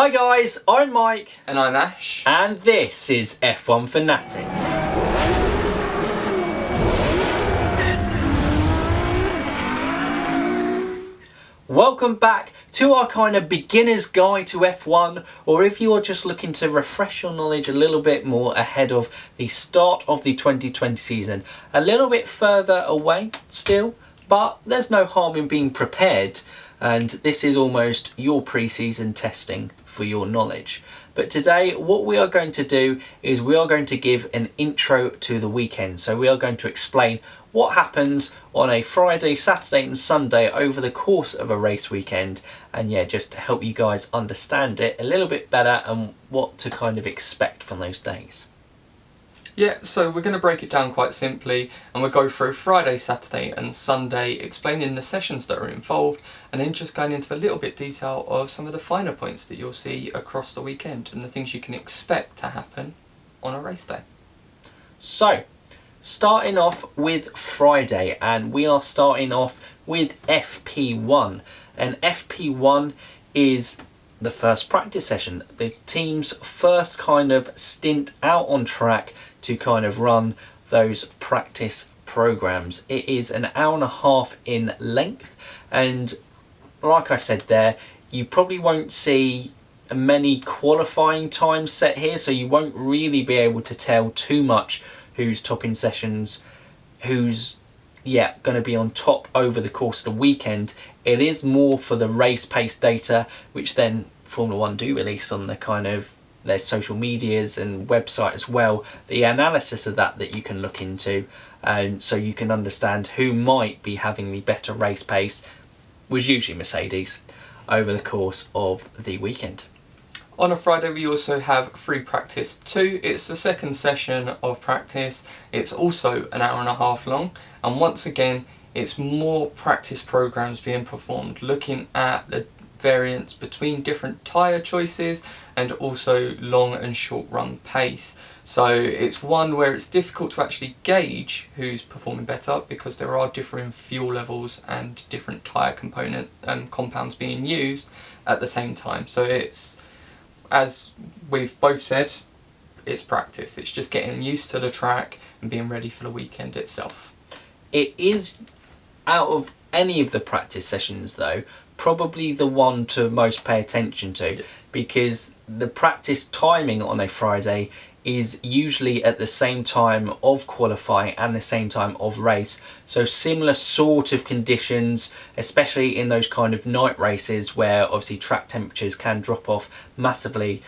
Hi guys, I'm Mike. And I'm Ash. And this is F1 Fanatics. Welcome back to our kind of beginner's guide to F1, or if you are just looking to refresh your knowledge a little bit more ahead of the start of the 2020 season. A little bit further away still, but there's no harm in being prepared, and this is almost your pre-season testing for your knowledge. But today what we are going to do is we are going to give an intro to the weekend. So we are going to explain what happens on a Friday, Saturday and Sunday over the course of a race weekend, and yeah, just to help you guys understand it a little bit better and what to kind of expect from those days. Yeah, so we're going to break it down quite simply, and we'll go through Friday, Saturday and Sunday, explaining the sessions that are involved, and then just going into a little bit detail of some of the finer points that you'll see across the weekend and the things you can expect to happen on a race day. So, starting off with Friday, and we are starting off with FP1, and FP1 is the first practice session, the team's first kind of stint out on track to kind of run those practice programs. It is an hour and a half in length, and like I said there, you probably won't see many qualifying times set here, so you won't really be able to tell too much who's topping sessions, who's going to be on top over the course of the weekend. It is more for the race pace data, which then Formula 1 do release on the kind of their social medias and website as well, the analysis of that you can look into, and so you can understand who might be having the better race pace, was usually Mercedes, over the course of the weekend. On a Friday we also have free practice 2. It's the second session of practice. It's also an hour and a half long, and once again it's more practice programs being performed, looking at the variance between different tyre choices and also long and short run pace. So it's one where it's difficult to actually gauge who's performing better because there are different fuel levels and different tyre component compounds being used at the same time. So it's, as we've both said, it's practice. It's just getting used to the track and being ready for the weekend itself. It is, out of any of the practice sessions though, probably the one to most pay attention to, because the practice timing on a Friday is usually at the same time of qualifying and the same time of race. So similar sort of conditions, especially in those kind of night races where obviously track temperatures can drop off massively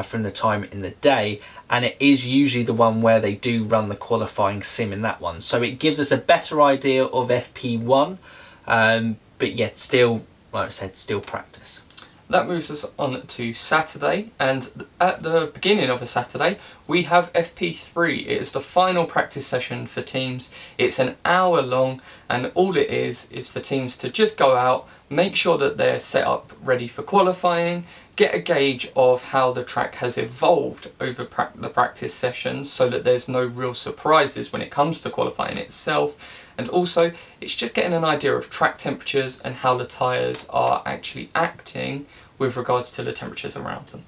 from the time in the day, and it is usually the one where they do run the qualifying sim in that one. So it gives us a better idea of FP1, but yet still, like I said, still practice. That moves us on to Saturday, and at the beginning of a Saturday we have FP3. It is the final practice session for teams. It's an hour long, and all it is for teams to just go out, make sure that they're set up ready for qualifying, get a gauge of how the track has evolved over the practice sessions so that there's no real surprises when it comes to qualifying itself. And also, it's just getting an idea of track temperatures and how the tyres are actually acting with regards to the temperatures around them.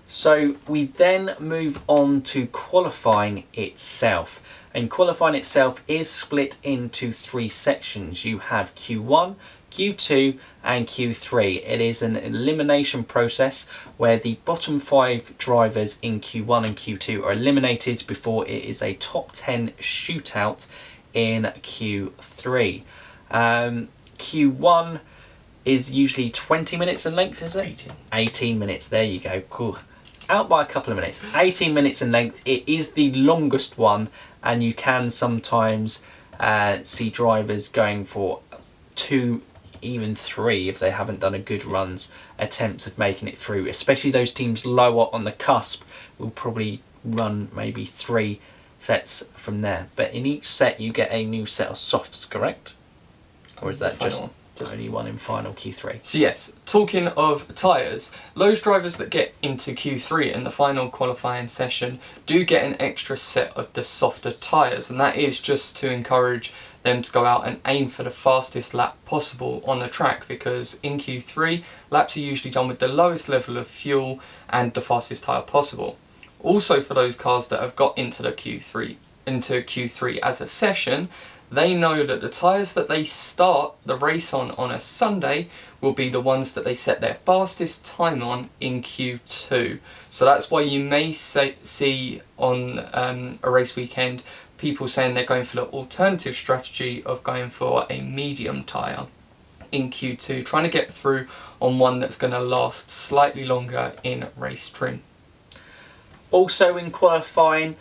So we then move on to qualifying itself. And qualifying itself is split into 3 sections. You have Q1, Q2 and Q3. It is an elimination process where the bottom 5 drivers in Q1 and Q2 are eliminated before it is a top 10 shootout in Q3. Q1 is usually 20 minutes in length, is it? 18 minutes, there you go. Cool. Out by a couple of minutes. 18 minutes in length. It is the longest one, and you can sometimes see drivers going for 2, even 3 if they haven't done a good runs attempts of making it through, especially those teams lower on the cusp will probably run maybe 3 sets from there. But in each set you get a new set of softs, correct? Or is that just only one in final Q3? So yes, talking of tyres, those drivers that get into Q3 in the final qualifying session do get an extra set of the softer tyres, and that is just to encourage them to go out and aim for the fastest lap possible on the track, because in Q3 laps are usually done with the lowest level of fuel and the fastest tyre possible. Also, for those cars that have got into Q3 as a session, they know that the tyres that they start the race on a Sunday will be the ones that they set their fastest time on in Q2. So that's why you may see on a race weekend people saying they're going for the alternative strategy of going for a medium tyre in Q2, trying to get through on one that's going to last slightly longer in race trim. Also in qualifying,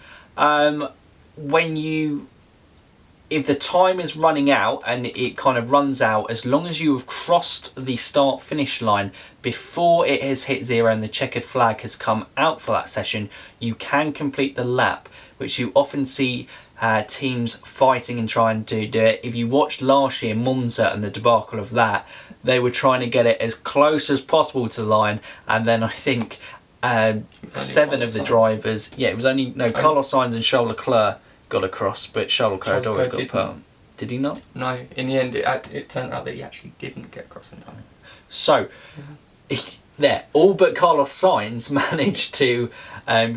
if the time is running out and it kind of runs out, as long as you have crossed the start finish line before it has hit zero and the checkered flag has come out for that session, you can complete the lap, which you often see teams fighting and trying to do it. If you watched last year Monza and the debacle of that, they were trying to get it as close as possible to the line, and then I think 7 of the drivers, it was only Carlos Sainz and Charles Leclerc got across, but Charles Leclerc had already got put. Did he not? No, in the end it turned out that he actually didn't get across in time. So, all but Carlos Sainz managed to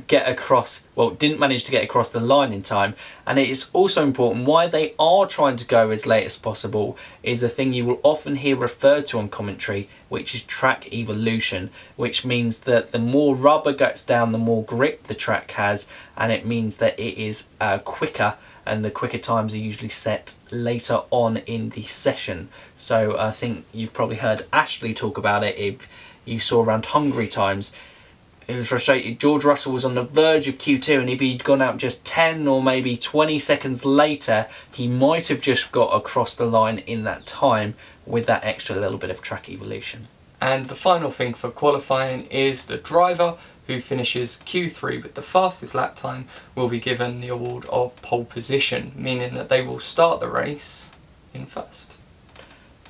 get across, didn't manage to get across the line in time. And it is also important, why they are trying to go as late as possible is a thing you will often hear referred to on commentary, which is track evolution, which means that the more rubber gets down, the more grip the track has, and it means that it is quicker, and the quicker times are usually set later on in the session. So I think you've probably heard Ashley talk about it. If you saw around Hungary times, it was frustrating. George Russell was on the verge of Q2, and if he'd gone out just 10 or maybe 20 seconds later, he might have just got across the line in that time with that extra little bit of track evolution. And the final thing for qualifying is the driver who finishes Q3 with the fastest lap time will be given the award of pole position, meaning that they will start the race in first.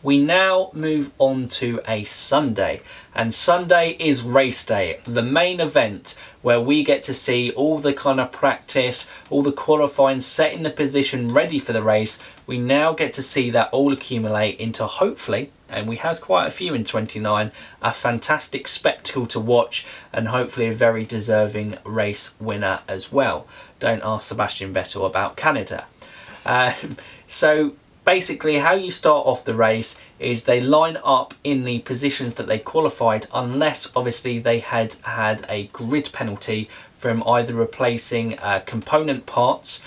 We now move on to a Sunday, and Sunday is race day, the main event where we get to see all the kind of practice, all the qualifying, setting the position ready for the race. We now get to see that all accumulate into, hopefully, and we had quite a few in 29, a fantastic spectacle to watch, and hopefully a very deserving race winner as well. Don't ask Sebastian Vettel about Canada. So basically, how you start off the race is they line up in the positions that they qualified, unless obviously they had a grid penalty from either replacing component parts,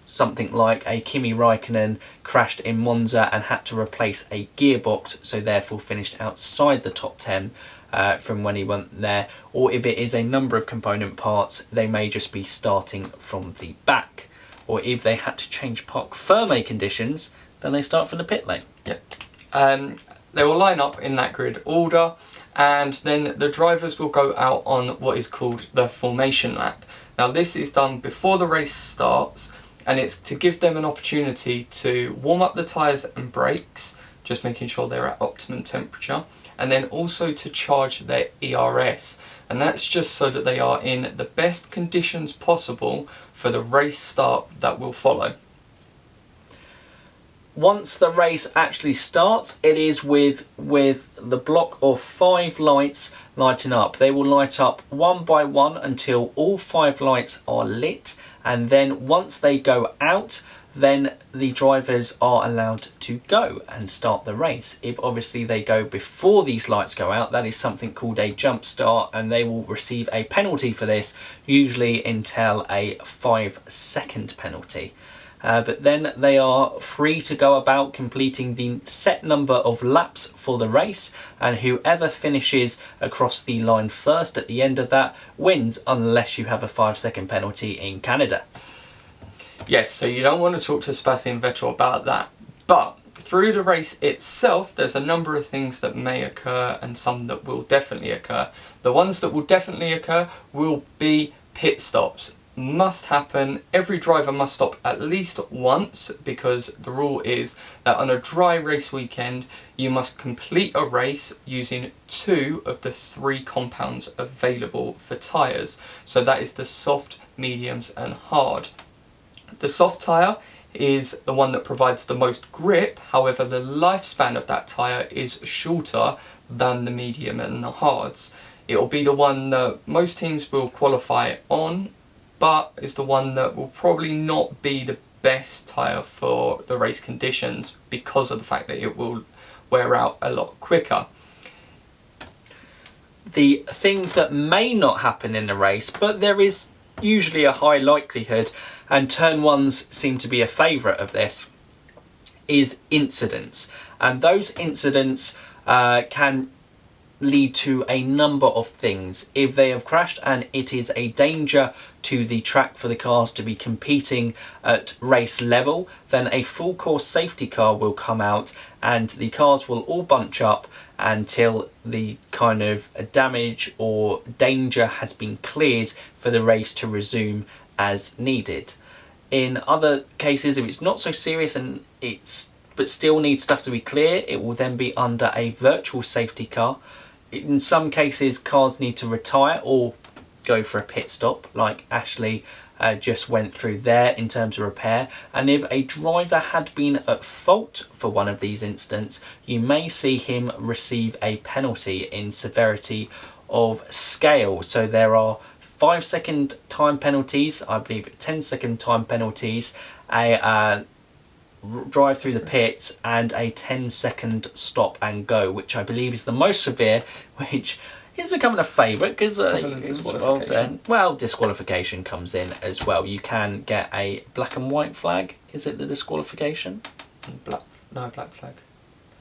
something like a Kimi Raikkonen crashed in Monza and had to replace a gearbox, so therefore finished outside the top 10 from when he went there, or if it is a number of component parts, they may just be starting from the back. Or if they had to change parc fermé conditions, then they start from the pit lane. Yep. They will line up in that grid order, and then the drivers will go out on what is called the formation lap. Now this is done before the race starts, and it's to give them an opportunity to warm up the tyres and brakes, just making sure they're at optimum temperature, and then also to charge their ERS. And that's just so that they are in the best conditions possible for the race start that will follow. Once the race actually starts, it is with the block of 5 lights lighting up. They will light up one by one until all 5 lights are lit, and then once they go out, then the drivers are allowed to go and start the race. If obviously they go before these lights go out, that is something called a jump start, and they will receive a penalty for this, usually until a 5-second penalty. But then they are free to go about completing the set number of laps for the race, and whoever finishes across the line first at the end of that wins, unless you have a 5-second penalty in Canada. Yes, so you don't want to talk to Sebastian Vettel about that, but through the race itself there's a number of things that may occur and some that will definitely occur. The ones that will definitely occur will be pit stops. Must happen. Every driver must stop at least once, because the rule is that on a dry race weekend you must complete a race using 2 of the 3 compounds available for tyres. So that is the soft, mediums and hard. The soft tyre is the one that provides the most grip. However, the lifespan of that tyre is shorter than the medium and the hards. It will be the one that most teams will qualify on, but is the one that will probably not be the best tyre for the race conditions because of the fact that it will wear out a lot quicker. The thing that may not happen in the race, but there is usually a high likelihood, and turn ones seem to be a favourite of this, is incidents. And those incidents can lead to a number of things. If they have crashed and it is a danger to the track for the cars to be competing at race level, then a full course safety car will come out and the cars will all bunch up until the kind of damage or danger has been cleared for the race to resume as needed. In other cases, if it's not so serious and but still needs stuff to be clear, it will then be under a virtual safety car. In some cases, cars need to retire or go for a pit stop, like Ashley just went through there in terms of repair. And if a driver had been at fault for one of these incidents, you may see him receive a penalty in severity of scale. So there are 5-second time penalties, I believe 10-second time penalties, a drive through the pits, and a 10-second stop and go, which I believe is the most severe, which is becoming a favourite because disqualification comes in as well. You can get a black and white flag. Is it the disqualification? Black flag.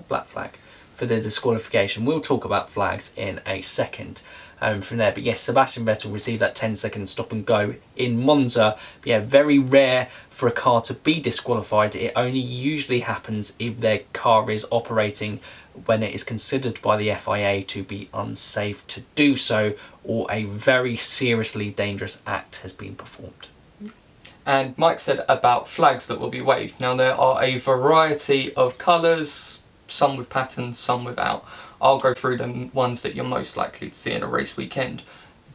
Black flag for the disqualification. We'll talk about flags in a second. From there, but yes, Sebastian Vettel received that 10-second stop and go in Monza. But yeah, very rare for a car to be disqualified. It only usually happens if their car is operating when it is considered by the FIA to be unsafe to do so, or a very seriously dangerous act has been performed. And Mike said about flags that will be waved. Now there are a variety of colours, some with patterns, some without. I'll go through the ones that you're most likely to see in a race weekend.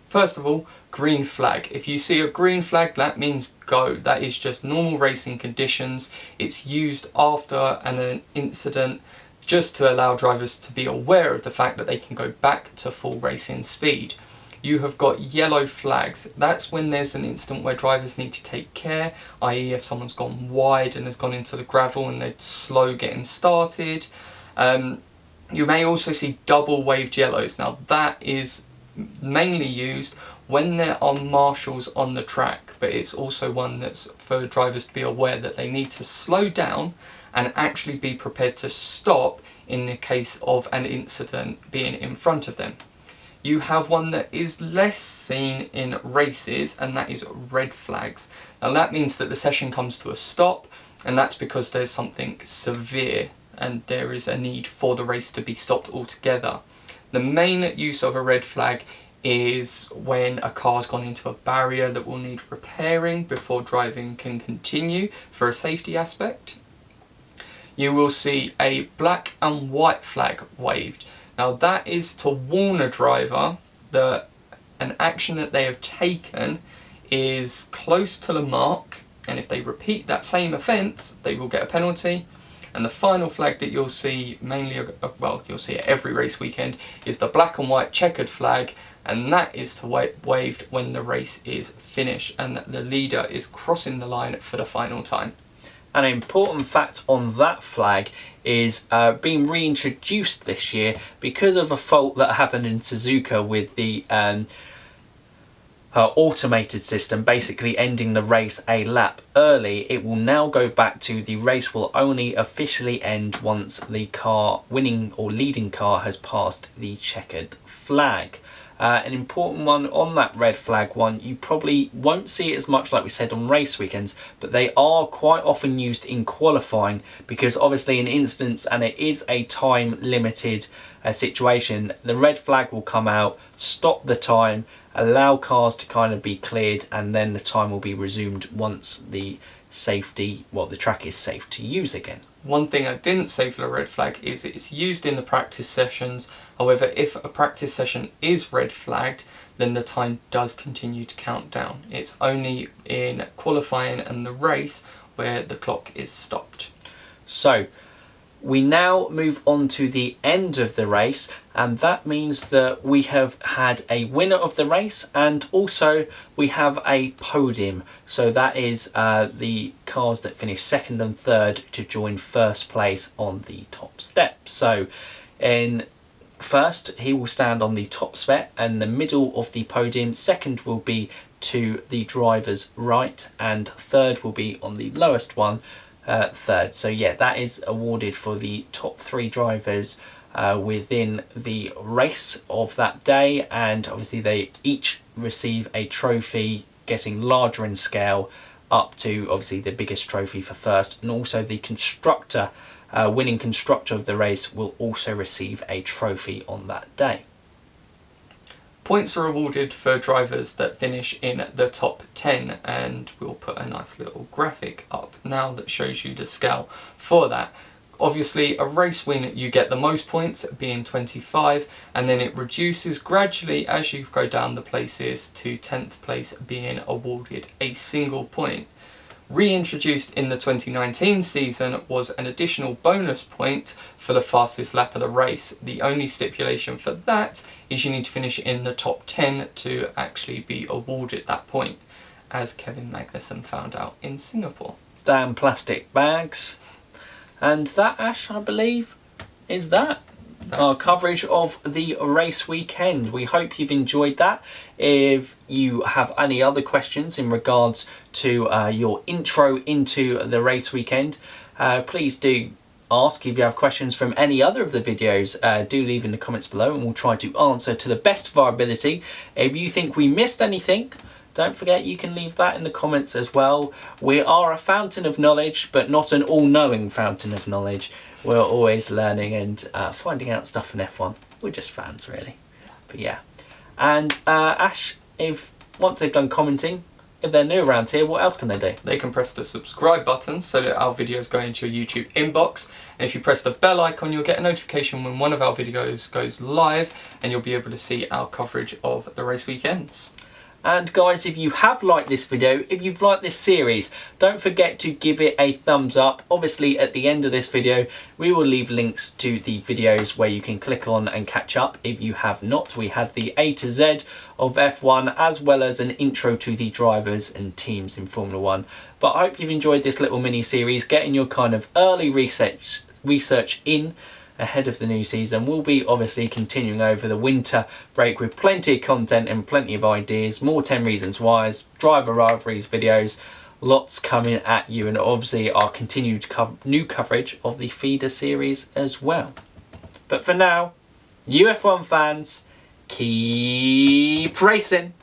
First of all, green flag. If you see a green flag, that means go. That is just normal racing conditions. It's used after an incident just to allow drivers to be aware of the fact that they can go back to full racing speed. You have got yellow flags. That's when there's an incident where drivers need to take care, i.e. if someone's gone wide and has gone into the gravel and they're slow getting started. You may also see double waved yellows. Now that is mainly used when there are marshals on the track, but it's also one that's for drivers to be aware that they need to slow down and actually be prepared to stop in the case of an incident being in front of them. You have one that is less seen in races, and that is red flags. Now that means that the session comes to a stop, and that's because there's something severe and there is a need for the race to be stopped altogether. The main use of a red flag is when a car's gone into a barrier that will need repairing before driving can continue for a safety aspect. You will see a black and white flag waved. Now that is to warn a driver that an action that they have taken is close to the mark, and if they repeat that same offence, they will get a penalty. And the final flag that you'll see you'll see at every race weekend is the black and white checkered flag, and that is to waved when the race is finished and the leader is crossing the line for the final time. An important fact on that flag is being reintroduced this year because of a fault that happened in Suzuka with the automated system basically ending the race a lap early. It will now go back to the race will only officially end once the winning or leading car has passed the checkered flag. An important one on that red flag one, you probably won't see it as much like we said on race weekends, but they are quite often used in qualifying because obviously in instance, and it is a time limited situation, the red flag will come out, stop the time, allow cars to kind of be cleared, and then the time will be resumed once the track is safe to use again. One thing I didn't say for the red flag is it's used in the practice sessions. However, if a practice session is red flagged, then the time does continue to count down. It's only in qualifying and the race where the clock is stopped. So we now move on to the end of the race, and that means that we have had a winner of the race and also we have a podium. So that is the cars that finish second and third to join first place on the top step. So in first, he will stand on the top step and the middle of the podium. Second will be to the driver's right, and third will be on the lowest one, third. So yeah, that is awarded for the top 3 drivers within the race of that day, and obviously they each receive a trophy, getting larger in scale up to obviously the biggest trophy for first, and also the constructor, winning constructor of the race, will also receive a trophy on that day. Points are awarded for drivers that finish in the top 10, and we'll put a nice little graphic up now that shows you the scale for that. Obviously, a race win, you get the most points, being 25, and then it reduces gradually as you go down the places to 10th place being awarded a single point. Reintroduced in the 2019 season was an additional bonus point for the fastest lap of the race. The only stipulation for that is you need to finish in the top 10 to actually be awarded that point, as Kevin Magnussen found out in Singapore. Damn plastic bags. And that, Ash, I believe, is that. Our coverage of the race weekend. We hope you've enjoyed that. If you have any other questions in regards to your intro into the race weekend, please do ask. If you have questions from any other of the videos, do leave in the comments below and we'll try to answer to the best of our ability. If you think we missed anything, don't forget you can leave that in the comments as well. We are a fountain of knowledge, but not an all-knowing fountain of knowledge. We're always learning and finding out stuff in F1. We're just fans, really. But yeah. And Ash, once they've done commenting, if they're new around here, what else can they do? They can press the subscribe button so that our videos go into your YouTube inbox. And if you press the bell icon, you'll get a notification when one of our videos goes live, and you'll be able to see our coverage of the race weekends. And guys, if you have liked this video, if you've liked this series, don't forget to give it a thumbs up. Obviously, at the end of this video, we will leave links to the videos where you can click on and catch up if you have not. We had the A to Z of F1, as well as an intro to the drivers and teams in Formula 1. But I hope you've enjoyed this little mini series, getting your kind of early research in ahead of the new season. We'll be obviously continuing over the winter break with plenty of content and plenty of ideas, more 10 Reasons Why's, driver rivalries videos, lots coming at you, and obviously our continued new coverage of the feeder series as well. But for now, you F1 fans, keep racing!